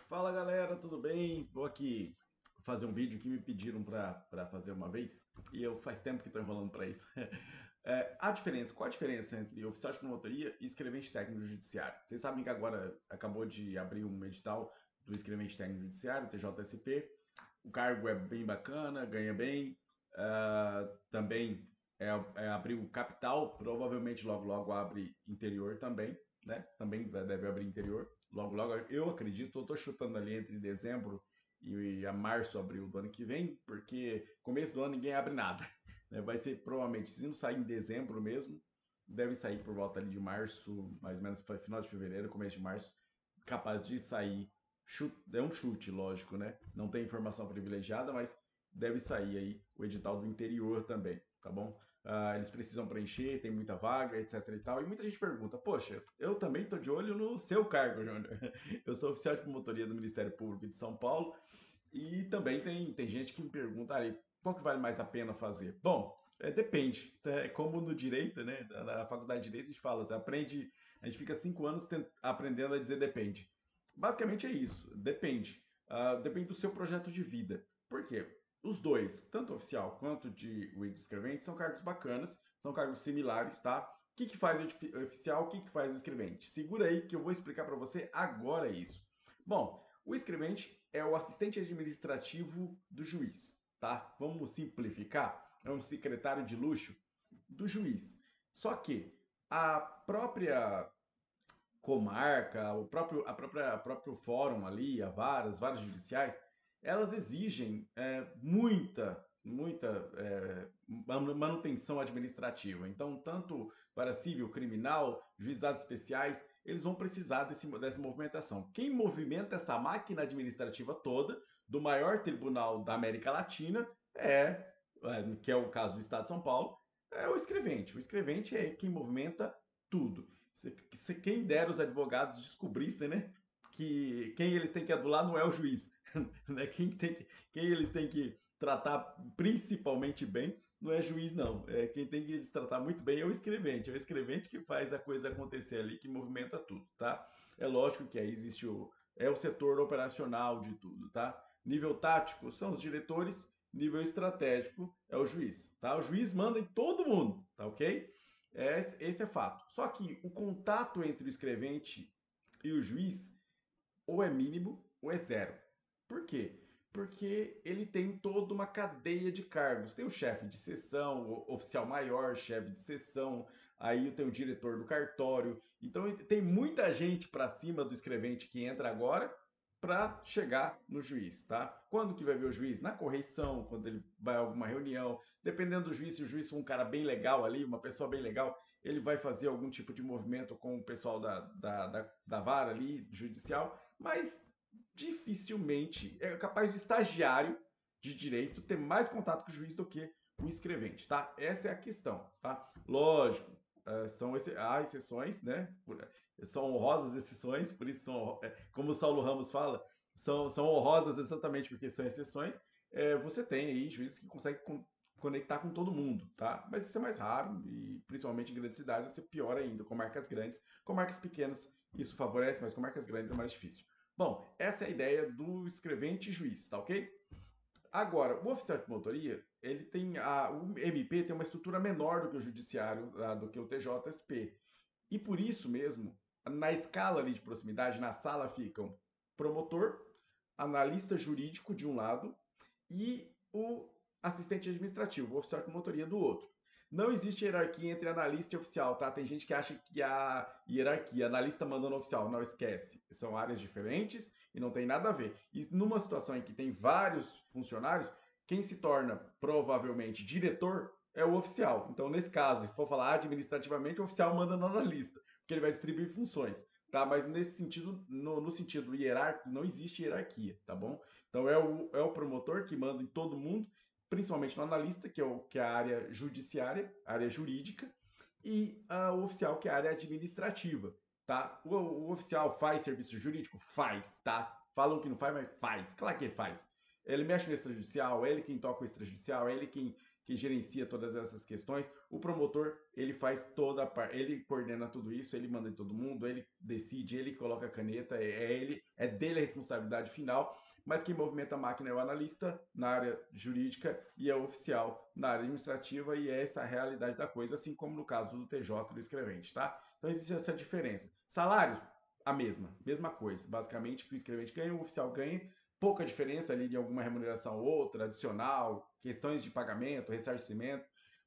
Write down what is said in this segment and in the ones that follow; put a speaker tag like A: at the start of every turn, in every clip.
A: Fala galera, tudo bem? Vou aqui fazer um vídeo que me pediram para fazer uma vez e eu faz tempo que estou enrolando para isso. Qual a diferença entre oficial de promotoria e escrevente técnico judiciário? Vocês sabem que agora acabou de abrir um edital do escrevente técnico judiciário, TJSP. O cargo é bem bacana, ganha bem. Também abriu capital, provavelmente logo logo abre interior também, né? Também deve abrir interior. Logo, logo, eu acredito, eu tô chutando ali entre dezembro e a março, abril do ano que vem, porque começo do ano ninguém abre nada. Né? Vai ser provavelmente, se não sair em dezembro mesmo, deve sair por volta ali de março, mais ou menos final de fevereiro, começo de março, capaz de sair. É um chute, lógico, né? Não tem informação privilegiada, mas deve sair aí o edital do interior também, tá bom? Eles precisam preencher, tem muita vaga, etc e tal. E muita gente pergunta, poxa, eu também tô de olho no seu cargo, Júnior. Eu sou oficial de promotoria do Ministério Público de São Paulo e também tem gente que me pergunta, qual que vale mais a pena fazer? Bom, depende. É como no direito, né? Na faculdade de direito a gente fala, você aprende, a gente fica 5 anos aprendendo a dizer depende. Basicamente é isso, depende. Depende do seu projeto de vida. Por quê? Os dois, tanto oficial quanto o escrevente, são cargos bacanas, são cargos similares, tá? O que, que faz o oficial, o que, que faz o escrevente? Segura aí que eu vou explicar para você agora isso. Bom, o escrevente é o assistente administrativo do juiz, tá? Vamos simplificar? É um secretário de luxo do juiz. Só que a própria comarca, o próprio fórum ali, as varas judiciais, elas exigem muita manutenção administrativa. Então, tanto para civil, criminal, juizados especiais, eles vão precisar dessa movimentação. Quem movimenta essa máquina administrativa toda, do maior tribunal da América Latina, que é o caso do Estado de São Paulo, é o escrevente. O escrevente é quem movimenta tudo. Quem dera os advogados descobrissem, né? Que quem eles têm que adular não é o juiz. Né? Quem eles têm que tratar principalmente bem não é juiz, não. Quem tem que eles tratar muito bem é o escrevente. É o escrevente que faz a coisa acontecer ali, que movimenta tudo, tá? É lógico que aí existe é o setor operacional de tudo, tá? Nível tático são os diretores, nível estratégico é o juiz, tá? O juiz manda em todo mundo, tá ok? Esse é fato. Só que o contato entre o escrevente e o juiz ou é mínimo ou é zero. Por quê? Porque ele tem toda uma cadeia de cargos. Tem o chefe de seção, o oficial maior, chefe de seção, aí tem o diretor do cartório. Então tem muita gente para cima do escrevente que entra agora para chegar no juiz, tá? Quando que vai ver o juiz? Na correição, quando ele vai a alguma reunião. Dependendo do juiz, se o juiz for um cara bem legal ali, uma pessoa bem legal, ele vai fazer algum tipo de movimento com o pessoal da vara ali, judicial, mas dificilmente é capaz do estagiário de direito ter mais contato com o juiz do que o escrevente, tá? Essa é a questão, tá? Lógico, há exceções, né? São honrosas exceções, por isso como o Saulo Ramos fala, são honrosas exatamente porque são exceções. Você tem aí juízes que conseguem conectar com todo mundo, tá? Mas isso é mais raro e principalmente em grandes cidades você pior ainda, com marcas grandes. Com marcas pequenas isso favorece, mas com marcas grandes é mais difícil. Bom, essa é a ideia do escrevente juiz, tá ok? Agora, o oficial de promotoria, o MP tem uma estrutura menor do que o judiciário, do que o TJSP. E por isso mesmo, na escala ali de proximidade, na sala ficam promotor, analista jurídico de um lado e o assistente administrativo, o oficial de promotoria do outro. Não existe hierarquia entre analista e oficial, tá? Tem gente que acha que há hierarquia, analista mandando oficial. Não, esquece. São áreas diferentes e não tem nada a ver. E numa situação em que tem vários funcionários, quem se torna provavelmente diretor é o oficial. Então, nesse caso, se for falar administrativamente, o oficial manda no analista, porque ele vai distribuir funções, tá? Mas nesse sentido, no sentido hierárquico, não existe hierarquia, tá bom? Então, é o promotor que manda em todo mundo, principalmente no analista, que é a área judiciária, a área jurídica, e o oficial, que é a área administrativa, tá? O oficial faz serviço jurídico? Faz, tá? Falam que não faz, mas faz. Claro que faz. Ele mexe no extrajudicial, é ele quem toca o extrajudicial, é ele que gerencia todas essas questões. O promotor, ele faz toda a parte, ele coordena tudo isso, ele manda em todo mundo, ele decide, ele coloca a caneta, é dele a responsabilidade final, mas quem movimenta a máquina é o analista na área jurídica e é o oficial na área administrativa, e é essa a realidade da coisa, assim como no caso do TJ do escrevente, tá? Então existe essa diferença. Salários, a mesma coisa. Basicamente, o que o escrevente ganha, o oficial ganha, pouca diferença ali de alguma remuneração ou outra, adicional, questões de pagamento, ressarcimento,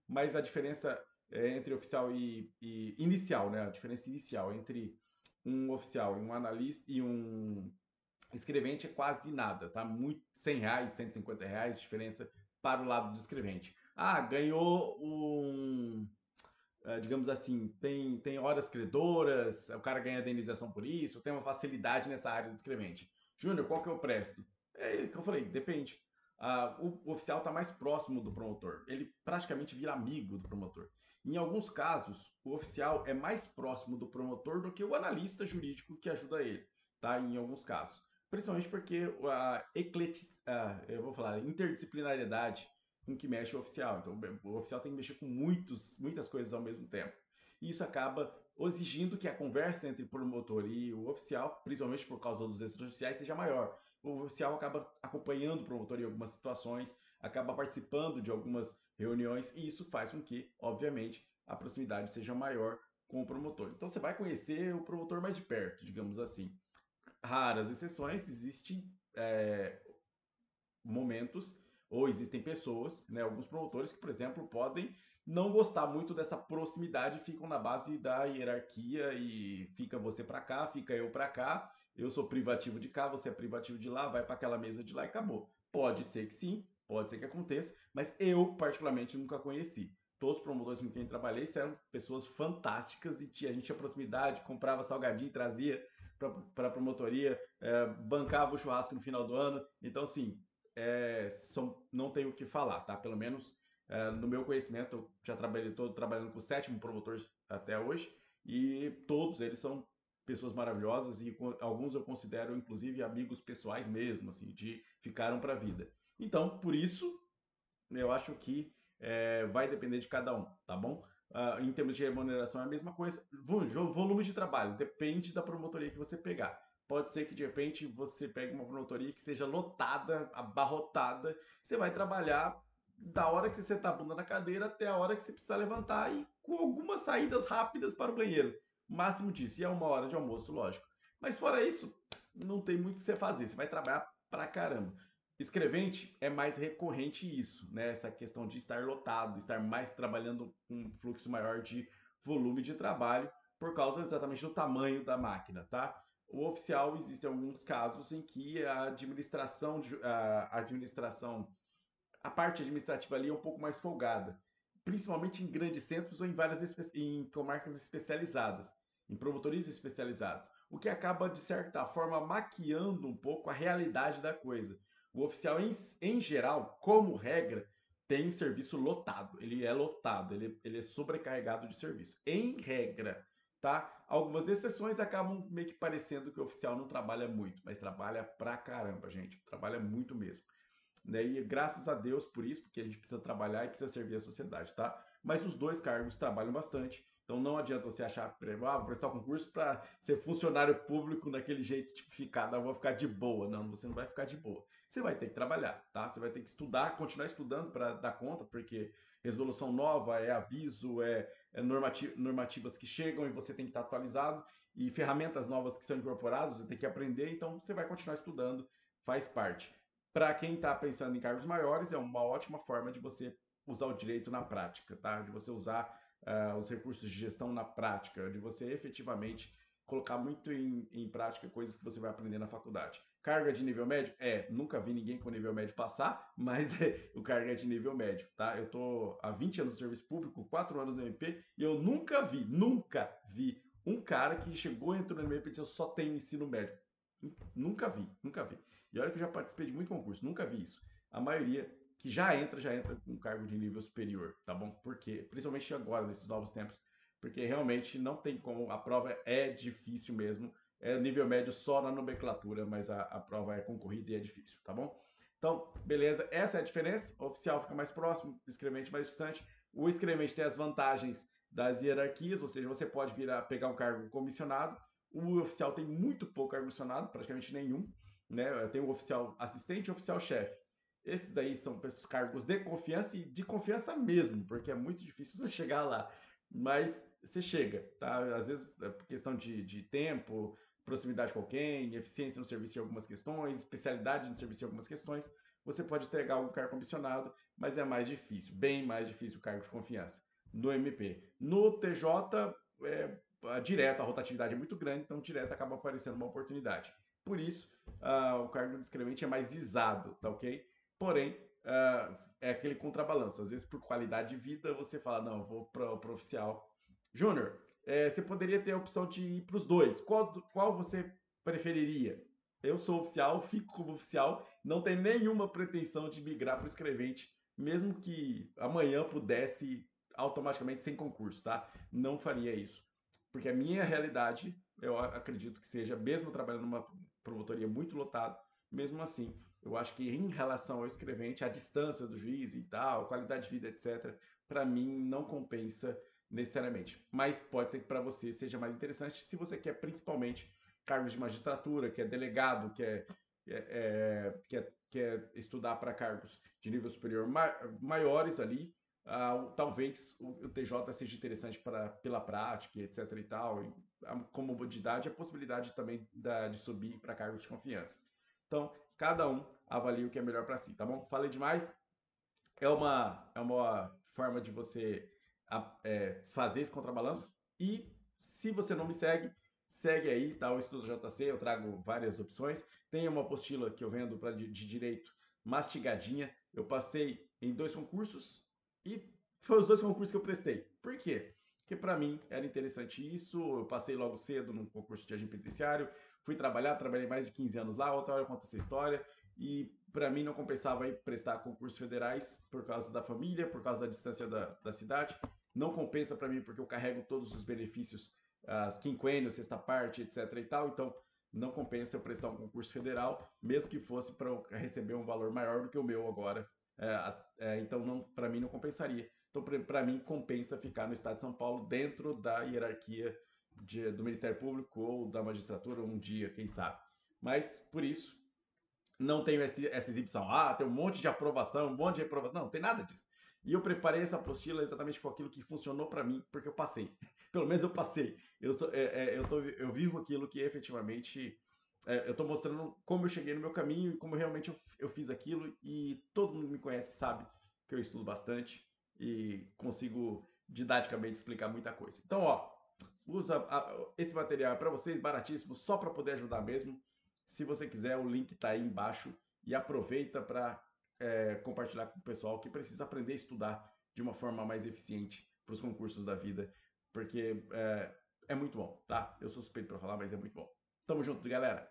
A: mas a diferença entre oficial e inicial, né? A diferença inicial entre um oficial e um analista e um escrevente é quase nada, tá? Muito, R$ 100, R$ 150 de diferença para o lado do escrevente. Ah, ganhou digamos assim, tem horas credoras, o cara ganha indenização por isso, tem uma facilidade nessa área do escrevente. Júnior, qual que eu presto? É o que eu falei, depende. O oficial está mais próximo do promotor, ele praticamente vira amigo do promotor. Em alguns casos, o oficial é mais próximo do promotor do que o analista jurídico que ajuda ele, tá? Em alguns casos. Principalmente porque eu vou falar, interdisciplinariedade com que mexe o oficial. Então, o oficial tem que mexer com muitas coisas ao mesmo tempo. E isso acaba exigindo que a conversa entre o promotor e o oficial, principalmente por causa dos extrajudiciais, seja maior. O oficial acaba acompanhando o promotor em algumas situações, acaba participando de algumas reuniões, e isso faz com que, obviamente, a proximidade seja maior com o promotor. Então você vai conhecer o promotor mais de perto, digamos assim. Raras exceções, existem momentos ou existem pessoas, né, alguns promotores que, por exemplo, podem não gostar muito dessa proximidade, ficam na base da hierarquia e fica você para cá, fica eu para cá, eu sou privativo de cá, você é privativo de lá, vai para aquela mesa de lá e acabou. Pode ser que sim, pode ser que aconteça, mas eu particularmente nunca conheci. Todos os promotores com quem trabalhei eram pessoas fantásticas e a gente tinha proximidade, comprava salgadinho, trazia para a promotoria, bancava o churrasco no final do ano. Então, assim, não tenho o que falar, tá? Pelo menos no meu conhecimento, eu já estou trabalhando com o 7º promotor até hoje, e todos eles são pessoas maravilhosas e alguns eu considero inclusive amigos pessoais mesmo, assim, de ficaram para a vida. Então, por isso, eu acho que vai depender de cada um, tá bom? Em termos de remuneração é a mesma coisa. Volume de trabalho, depende da promotoria que você pegar. Pode ser que de repente você pegue uma promotoria que seja lotada, abarrotada. Você vai trabalhar da hora que você senta a bunda na cadeira até a hora que você precisar levantar e com algumas saídas rápidas para o banheiro. Máximo disso. E é 1 hora de almoço, lógico. Mas fora isso, não tem muito o que você fazer. Você vai trabalhar pra caramba. Escrevente é mais recorrente isso, né? Essa questão de estar lotado, estar mais trabalhando com um fluxo maior de volume de trabalho por causa exatamente do tamanho da máquina, tá? O oficial, existem alguns casos em que a parte administrativa ali é um pouco mais folgada, principalmente em grandes centros ou em comarcas especializadas, em promotorias especializadas, o que acaba, de certa forma, maquiando um pouco a realidade da coisa. O oficial, em geral, como regra, tem um serviço lotado, ele é lotado, ele é sobrecarregado de serviço, em regra, tá? Algumas exceções acabam meio que parecendo que o oficial não trabalha muito, mas trabalha pra caramba, gente, trabalha muito mesmo. Né? E graças a Deus por isso, porque a gente precisa trabalhar e precisa servir a sociedade, tá? Mas os dois cargos trabalham bastante, então não adianta você achar, vou prestar o concurso para ser funcionário público daquele jeito tipificado, vou ficar de boa. Não, você não vai ficar de boa. Você vai ter que trabalhar, tá? Você vai ter que estudar, continuar estudando para dar conta, porque resolução nova é aviso, normativas que chegam e você tem que estar atualizado, e ferramentas novas que são incorporadas, você tem que aprender, então você vai continuar estudando, faz parte. Para quem está pensando em cargos maiores, é uma ótima forma de você usar o direito na prática, tá? De você usar os recursos de gestão na prática, de você efetivamente colocar muito em prática coisas que você vai aprender na faculdade. Carga de nível médio? Nunca vi ninguém com nível médio passar, mas o carga é de nível médio, tá? Eu tô há 20 anos no serviço público, 4 anos no MP, e eu nunca vi um cara que chegou, entrou no MP e disse, eu só tenho ensino médio. Nunca vi, nunca vi. E olha que eu já participei de muito concurso, nunca vi isso. A maioria que já entra com cargo de nível superior, tá bom? Porque, principalmente agora, nesses novos tempos, porque realmente não tem como, a prova é difícil mesmo, é nível médio só na nomenclatura, mas a prova é concorrida e é difícil, tá bom? Então, beleza, essa é a diferença. O oficial fica mais próximo, o escrevente mais distante. O escrevente tem as vantagens das hierarquias, ou seja, você pode vir a pegar um cargo comissionado. O oficial tem muito pouco cargo comissionado, praticamente nenhum. Né? Tem o oficial assistente e o oficial chefe. Esses daí são cargos de confiança e de confiança mesmo, porque é muito difícil você chegar lá. Mas você chega, tá? Às vezes é por questão de tempo, proximidade com alguém, eficiência no serviço em algumas questões, especialidade no serviço em algumas questões, você pode pegar um cargo comissionado, mas é mais difícil, bem mais difícil o cargo de confiança no MP. No TJ, direto, a rotatividade é muito grande, então direto acaba aparecendo uma oportunidade. Por isso, o cargo de escrevente é mais visado, tá ok? Porém, é aquele contrabalanço. Às vezes, por qualidade de vida, você fala, não, eu vou para o oficial. Júnior, você poderia ter a opção de ir para os dois. Qual você preferiria? Eu sou oficial, fico como oficial, não tenho nenhuma pretensão de migrar para o escrevente, mesmo que amanhã pudesse automaticamente sem concurso, tá? Não faria isso. Porque a minha realidade, eu acredito que seja, mesmo trabalhando numa promotoria muito lotada, mesmo assim, eu acho que em relação ao escrevente, a distância do juiz e tal, qualidade de vida, etc., para mim não compensa necessariamente. Mas pode ser que para você seja mais interessante se você quer principalmente cargos de magistratura, quer delegado, quer estudar para cargos de nível superior maiores ali. Talvez o TJ seja interessante pela prática, etc. e tal, e a comodidade e a possibilidade também de subir para cargos de confiança. Então, cada um avalia o que é melhor para si, tá bom? Falei demais. É uma forma de você fazer esse contrabalanço. E se você não me segue, segue aí, tá? O Estudo JC, eu trago várias opções. Tem uma apostila que eu vendo de direito mastigadinha. Eu passei em 2 concursos e foi os 2 concursos que eu prestei. Por quê? Porque para mim era interessante isso. Eu passei logo cedo num concurso de agente penitenciário, fui trabalhei mais de 15 anos lá. Outra hora eu conto essa história. E para mim não compensava ir prestar concursos federais por causa da família, por causa da distância da cidade. Não compensa para mim porque eu carrego todos os benefícios, as quinquênios, sexta parte, etc e tal. Então não compensa eu prestar um concurso federal, mesmo que fosse para eu receber um valor maior do que o meu agora. Então para mim não compensaria. Então para mim compensa ficar no estado de São Paulo dentro da hierarquia do Ministério Público ou da magistratura um dia, quem sabe. Mas por isso não tenho essa exibição. Tem um monte de aprovação, um monte de reprovação. Não, não tem nada disso. E eu preparei essa apostila exatamente com aquilo que funcionou para mim, porque eu passei. Pelo menos eu passei. Eu vivo aquilo que efetivamente eu estou mostrando como eu cheguei no meu caminho e como realmente eu fiz aquilo. E todo mundo me conhece, sabe que eu estudo bastante e consigo didaticamente explicar muita coisa. Então, esse material é para vocês, baratíssimo, só para poder ajudar mesmo. Se você quiser, o link está aí embaixo e aproveita para compartilhar com o pessoal que precisa aprender a estudar de uma forma mais eficiente para os concursos da vida, porque é muito bom, tá? Eu sou suspeito para falar, mas é muito bom. Tamo junto, galera.